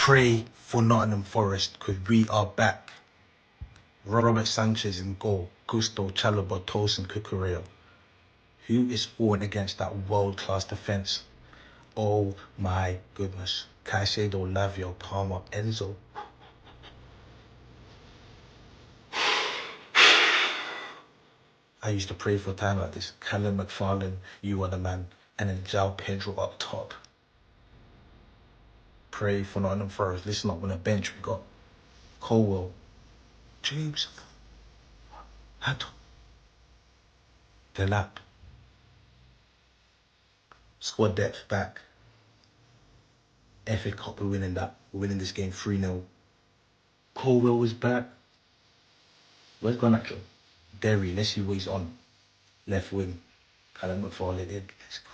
Pray for Nottingham Forest because we are back. Robert Sanchez in goal, Gusto, Chalobah, Tosin, Cucurella. Who is forward against that world-class defence? Oh my goodness. Caicedo, Lavio, Palmer, Enzo. I used to pray for a time like this. Callum McFarlane, you are the man. And then João Pedro up top. Pray for Nottingham Forest. Listen up, on the bench we got Colwell, James, Hato, Delap. Squad depth back. FA Cup, we're winning that. We're winning this game 3-0. Colwell is back. Where's Garnacho? Derry, let's see what he's on. Left wing. Callum McFarlane in. Let's go.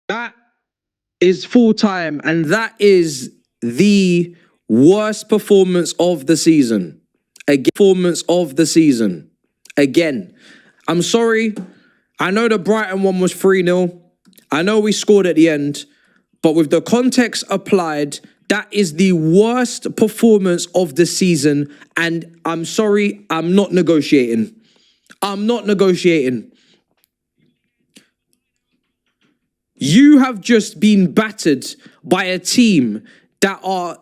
That is full time, and that is the worst performance of the season. Again, I'm sorry. I know the Brighton one was 3-0. I know we scored at the end, but with the context applied, that is the worst performance of the season. And I'm sorry, I'm not negotiating. You have just been battered by a team that are...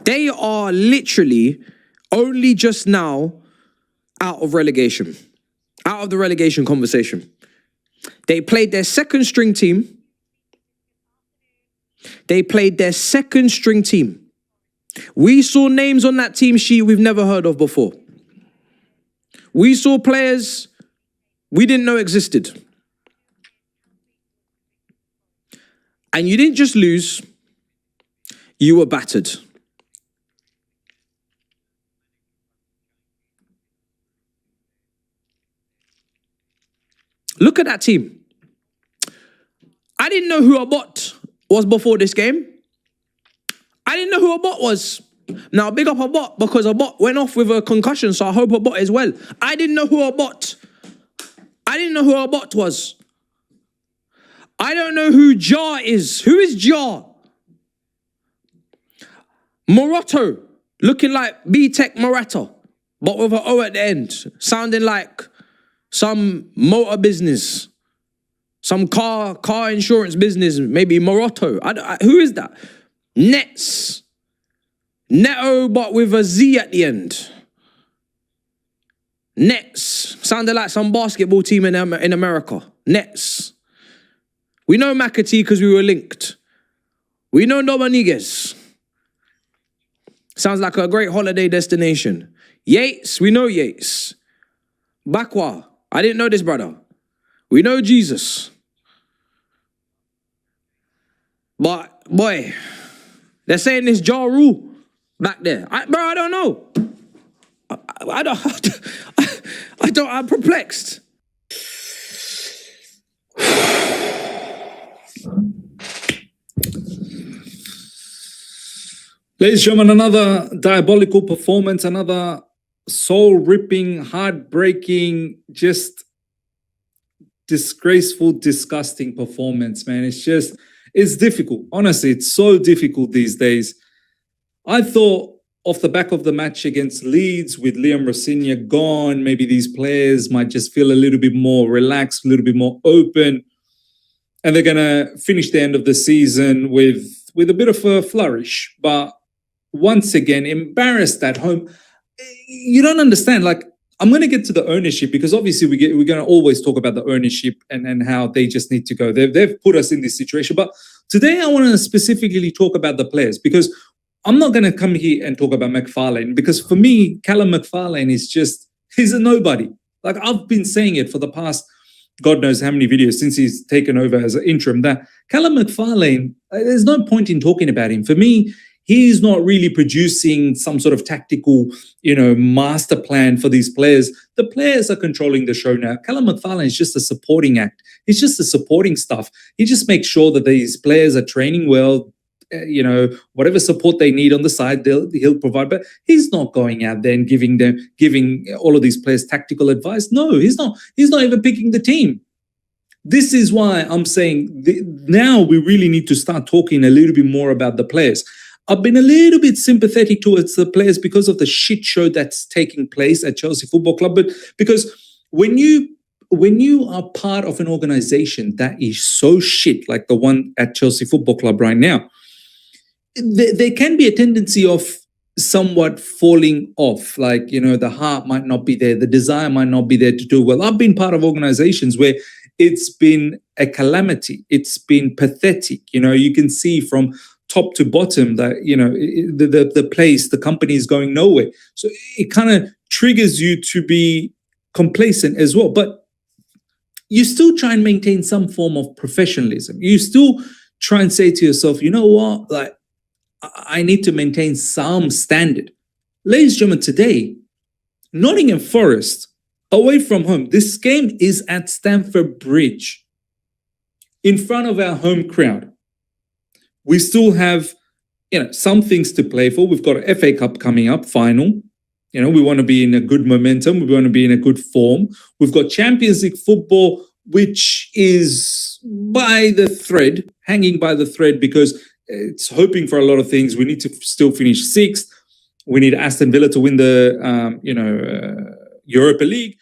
They are literally only just now out of relegation. Out of the relegation conversation. They played their second string team. We saw names on that team sheet we've never heard of before. We saw players we didn't know existed. And you didn't just lose, you were battered. Look at that team. I didn't know who Abot was before this game. I didn't know who Abot was. Now, big up Abot because Abot went off with a concussion, so I hope Abot is well. I didn't know who Abot was. I don't know who Jar is. Who is Jar? Morato, looking like B-Tech Morata, but with an O at the end, sounding like some motor business, some car insurance business, maybe Morato. Who is that? Neto, but with a Z at the end. Nets, sounded like some basketball team in America. Nets. We know McAtee because we were linked. We know Dominguez. Sounds like a great holiday destination. Yates, we know Yates. Bakwa, I didn't know this brother. We know Jesus. But, boy, they're saying this Ja Rule back there. I don't know. I'm perplexed. Ladies and gentlemen, another diabolical performance, another soul-ripping, heartbreaking, just disgraceful, disgusting performance, man. It's difficult. Honestly, it's so difficult these days. I thought off the back of the match against Leeds with Liam Rossigna gone, maybe these players might just feel a little bit more relaxed, a little bit more open, and they're going to finish the end of the season with a bit of a flourish. But once again, embarrassed at home. You don't understand. Like, I'm going to get to the ownership because obviously we're going to always talk about the ownership and how they just need to go. They've put us in this situation. But today I want to specifically talk about the players because I'm not going to come here and talk about McFarlane because for me, Callum McFarlane he's a nobody. Like, I've been saying it for the past God knows how many videos since he's taken over as an interim, that Callum McFarlane, there's no point in talking about him. For me, he's not really producing some sort of tactical, master plan for these players. The players are controlling the show now. Callum McFarlane is just a supporting act. He's just the supporting stuff. He just makes sure that these players are training well, whatever support they need on the side, he'll provide. But he's not going out there and giving all of these players tactical advice. No, he's not. He's not even picking the team. This is why I'm saying now we really need to start talking a little bit more about the players. I've been a little bit sympathetic towards the players because of the shit show that's taking place at Chelsea Football Club. But because when you are part of an organization that is so shit, like the one at Chelsea Football Club right now, there can be a tendency of somewhat falling off. Like, the heart might not be there, the desire might not be there to do well. I've been part of organizations where it's been a calamity. It's been pathetic. You can see from top to bottom that, the company is going nowhere. So it kind of triggers you to be complacent as well. But you still try and maintain some form of professionalism. You still try and say to yourself, you know what, like, I need to maintain some standard. Ladies and gentlemen, today, Nottingham Forest, away from home, this game is at Stamford Bridge, in front of our home crowd. We still have, some things to play for. We've got an FA Cup coming up, final. We want to be in a good momentum. We want to be in a good form. We've got Champions League football, which is hanging by the thread, because it's hoping for a lot of things. We need to still finish sixth. We need Aston Villa to win the, Europa League.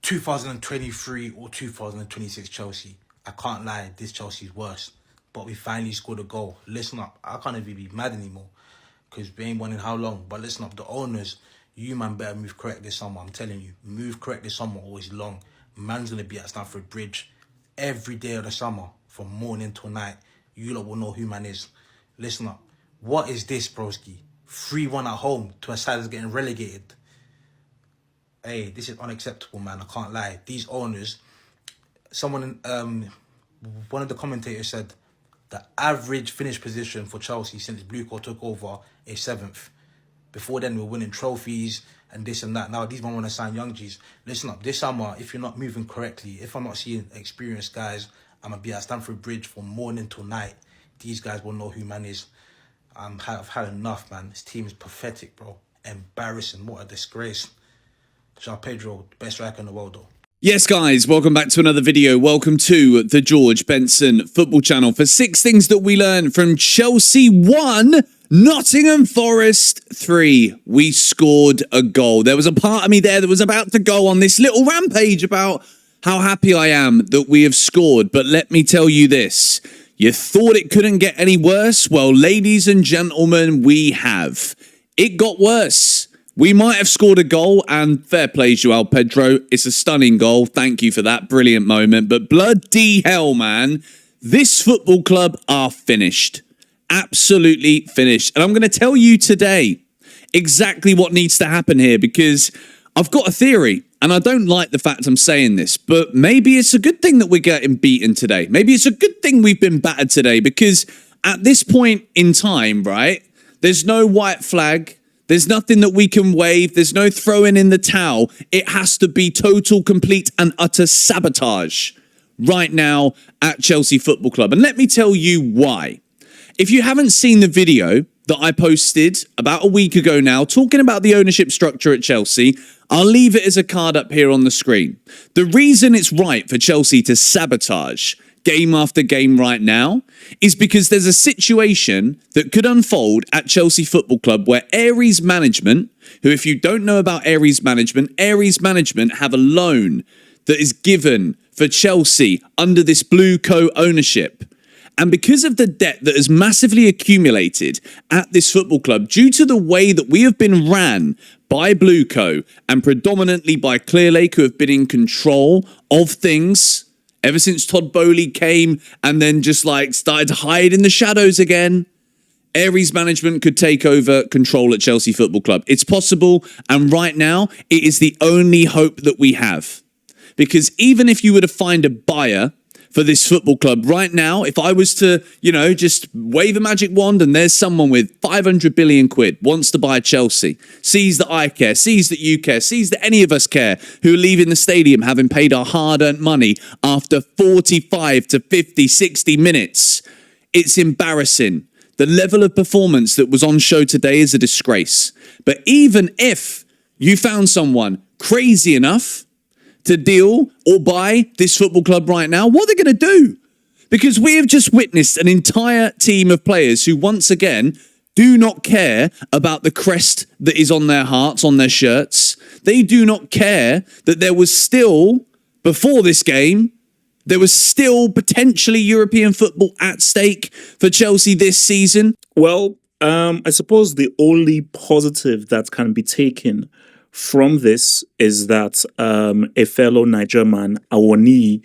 2023 or 2026 Chelsea. I can't lie, this Chelsea's worse. But we finally scored a goal. Listen up, I can't even be mad anymore, because we ain't won in how long. But listen up, the owners, you man better move correct this summer. I'm telling you, move correct this summer or it's long. Man's going to be at Stamford Bridge every day of the summer, from morning till night. You lot will know who man is. Listen up, what is this, broski? 3-1 at home to a side that's getting relegated. Hey, this is unacceptable, man. I can't lie. These owners, one of the commentators said the average finish position for Chelsea since Bluco took over is 7th. Before then, we were winning trophies and this and that. Now, these men want to sign young G's. Listen up, this summer, if you're not moving correctly, if I'm not seeing experienced guys, I'm going to be at Stamford Bridge from morning till night. These guys will know who man is. I've had enough, man. This team is pathetic, bro. Embarrassing. What a disgrace. João Pedro, best striker in the world, though. Yes, guys, welcome back to another video. Welcome to the George Benson Football Channel for 6 things that we learned from Chelsea 1, Nottingham Forest 3. We scored a goal. There was a part of me there that was about to go on this little rampage about how happy I am that we have scored. But let me tell you this. You thought it couldn't get any worse? Well, ladies and gentlemen, we have. It got worse. We might have scored a goal, and fair play, João Pedro. It's a stunning goal. Thank you for that brilliant moment. But bloody hell, man, this football club are finished. Absolutely finished. And I'm going to tell you today exactly what needs to happen here, because I've got a theory, and I don't like the fact I'm saying this, but maybe it's a good thing that we're getting beaten today. Maybe it's a good thing we've been battered today, because at this point in time, right, there's no white flag. There's nothing that we can wave. There's no throwing in the towel. It has to be total, complete and utter sabotage right now at Chelsea Football Club. And let me tell you why. If you haven't seen the video that I posted about a week ago now, talking about the ownership structure at Chelsea, I'll leave it as a card up here on the screen. The reason it's right for Chelsea to sabotage game after game right now is because there's a situation that could unfold at Chelsea Football Club where Aries management, who, if you don't know about Aries management have a loan that is given for Chelsea under this Blue Co ownership. And because of the debt that has massively accumulated at this football club due to the way that we have been ran by Blue Co and predominantly by Clearlake, who have been in control of things ever since Todd Bowley came and then just started to hide in the shadows again, Aries management could take over control at Chelsea Football Club. It's possible, and right now, it is the only hope that we have. Because even if you were to find a buyer for this football club right now, if I was to, just wave a magic wand and there's someone with 500 billion quid wants to buy Chelsea, sees that I care, sees that you care, sees that any of us care, who are leaving the stadium having paid our hard-earned money after 45 to 50, 60 minutes, it's embarrassing The level of performance that was on show today is a disgrace. But even if you found someone crazy enough to deal or buy this football club right now, what are they going to do? Because we have just witnessed an entire team of players who once again do not care about the crest that is on their hearts, on their shirts. They do not care that there was still, before this game, there was still potentially European football at stake for Chelsea this season. Well, I suppose the only positive that can be taken from this is that a fellow Niger man, Awoni,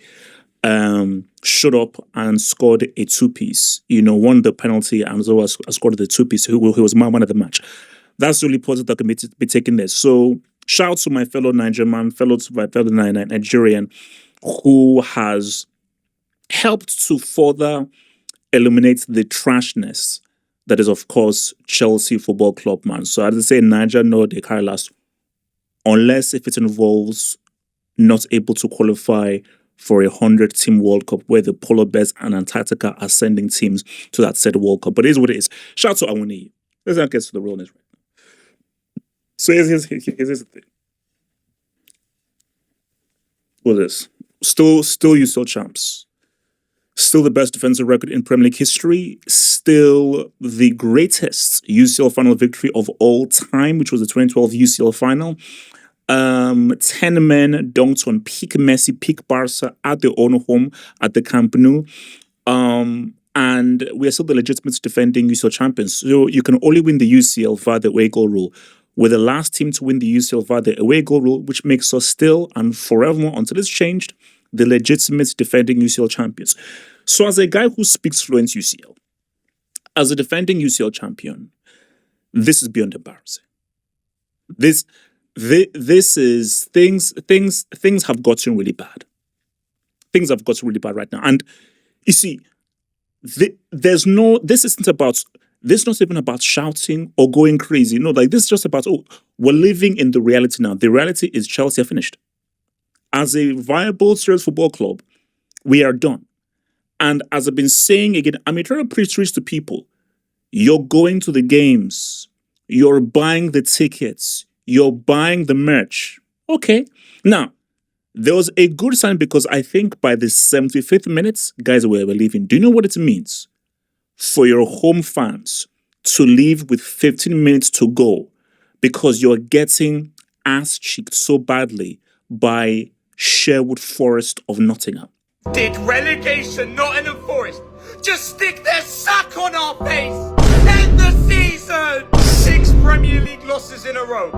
showed up and scored a two-piece, won the penalty and also scored the two-piece, who was man of the match. That's the only positive that can be taken there. So shout out to my fellow Niger man, fellow Nigerian, who has helped to further eliminate the trashness that is, of course, Chelsea Football Club, man. So as I say, Niger, no, they carry last, unless if it involves not able to qualify for a 100-team World Cup where the Polar Bears and Antarctica are sending teams to that said World Cup. But it is what it is. Shout out to Awuni. Let's not get to the realness right now. So here's the thing. What is this? Still UCL champs. Still the best defensive record in Premier League history. Still the greatest UCL final victory of all time, which was the 2012 UCL final. 10 men dunked on peak Messi, peak Barca at their own home at the Camp Nou. And we are still the legitimate defending UCL champions. So you can only win the UCL via the away goal rule. We're the last team to win the UCL via the away goal rule, which makes us still and forevermore, until it's changed, the legitimate defending UCL champions. So as a guy who speaks fluent UCL, as a defending UCL champion, this is beyond embarrassing. This is things have gotten really bad. Things have gotten really bad right now. And you see, this is not even about shouting or going crazy. No, this is just about, we're living in the reality now. The reality is Chelsea are finished. As a viable, serious football club, we are done. And as I've been saying again, I'm trying to preach to people. You're going to the games. You're buying the tickets. You're buying the merch. Okay. Now, there was a good sign because I think by the 75th minute, guys were leaving. Do you know what it means for your home fans to leave with 15 minutes to go because you're getting ass-cheeked so badly by Sherwood Forest of Nottingham? Did relegation Nottingham Forest just stick their sack on our face? End the season! 6 Premier League losses in a row.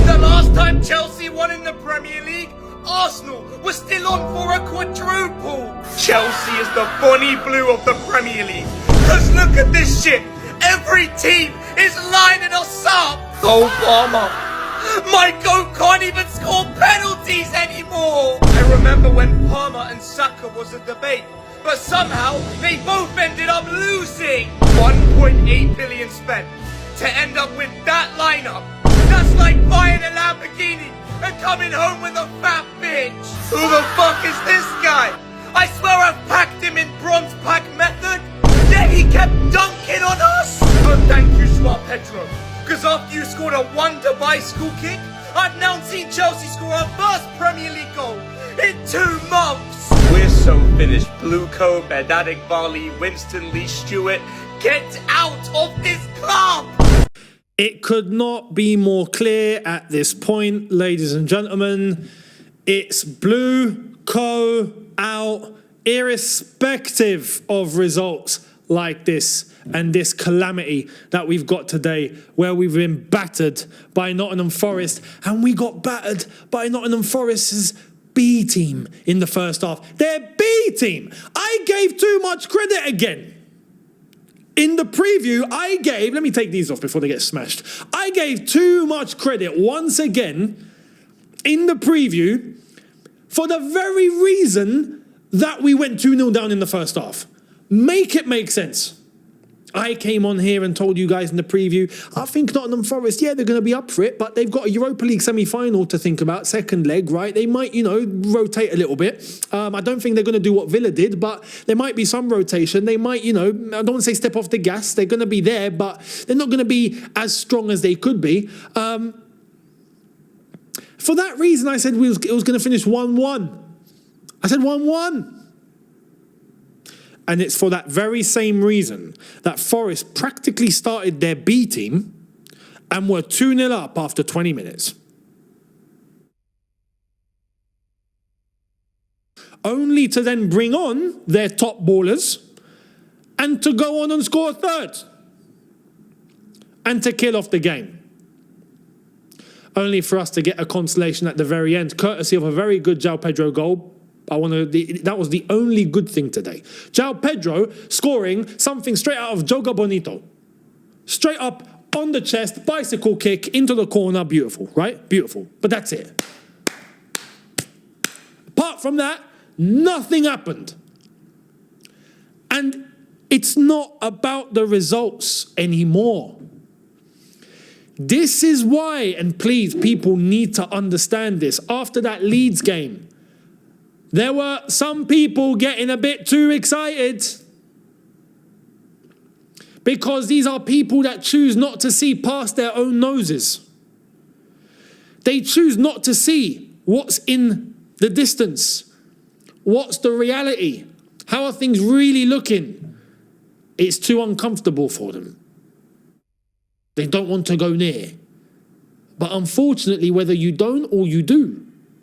The last time Chelsea won in the Premier League, Arsenal was still on for a quadruple. Chelsea is the Bonnie Blue of the Premier League. Cause look at this shit. Every team is lining us up. Go Palmer. My goat can't even score penalties anymore. I remember when Palmer and Saka was a debate, but somehow they both ended up losing. 1.8 billion spent to end up with that lineup. That's like buying a Lamborghini and coming home with a fat bitch. Who the fuck is this guy? I swear I've packed him in bronze pack method, yet he kept dunking on us. But thank you, Joao Pedro. Because after you scored a wonder bicycle kick, I've now seen Chelsea score our first Premier League goal in 2 months. We're so finished. Bluco, Bedadik Bali, Winston Lee Stewart, get out of this club! It could not be more clear at this point, ladies and gentlemen. It's Bluco out, irrespective of results like this. And this calamity that we've got today, where we've been battered by Nottingham Forest, and we got battered by Nottingham Forest's B team in the first half. Their B team. I gave too much credit again. In the preview, let me take these off before they get smashed. I gave too much credit once again in the preview for the very reason that we went 2-0 down in the first half. Make it make sense. I came on here and told you guys in the preview, I think Nottingham Forest, yeah, they're going to be up for it, but they've got a Europa League semi-final to think about, second leg, right? They might, rotate a little bit. I don't think they're going to do what Villa did, but there might be some rotation. They might, I don't want to say step off the gas. They're going to be there, but they're not going to be as strong as they could be. For that reason, I said it was going to finish 1-1. I said 1-1. And it's for that very same reason that Forest practically started their B team and were 2-0 up after 20 minutes. Only to then bring on their top ballers and to go on and score a third. And to kill off the game. Only for us to get a consolation at the very end, courtesy of a very good João Pedro goal. That was the only good thing today. João Pedro scoring something straight out of Joga Bonito. Straight up on the chest, bicycle kick into the corner. Beautiful, right? Beautiful. But that's it. Apart from that, nothing happened. And it's not about the results anymore. This is why, and please, people need to understand this. After that Leeds game, there were some people getting a bit too excited because these are people that choose not to see past their own noses. They choose not to see what's in the distance. What's the reality? How are things really looking? It's too uncomfortable for them. They don't want to go near. But unfortunately, whether you don't or you do,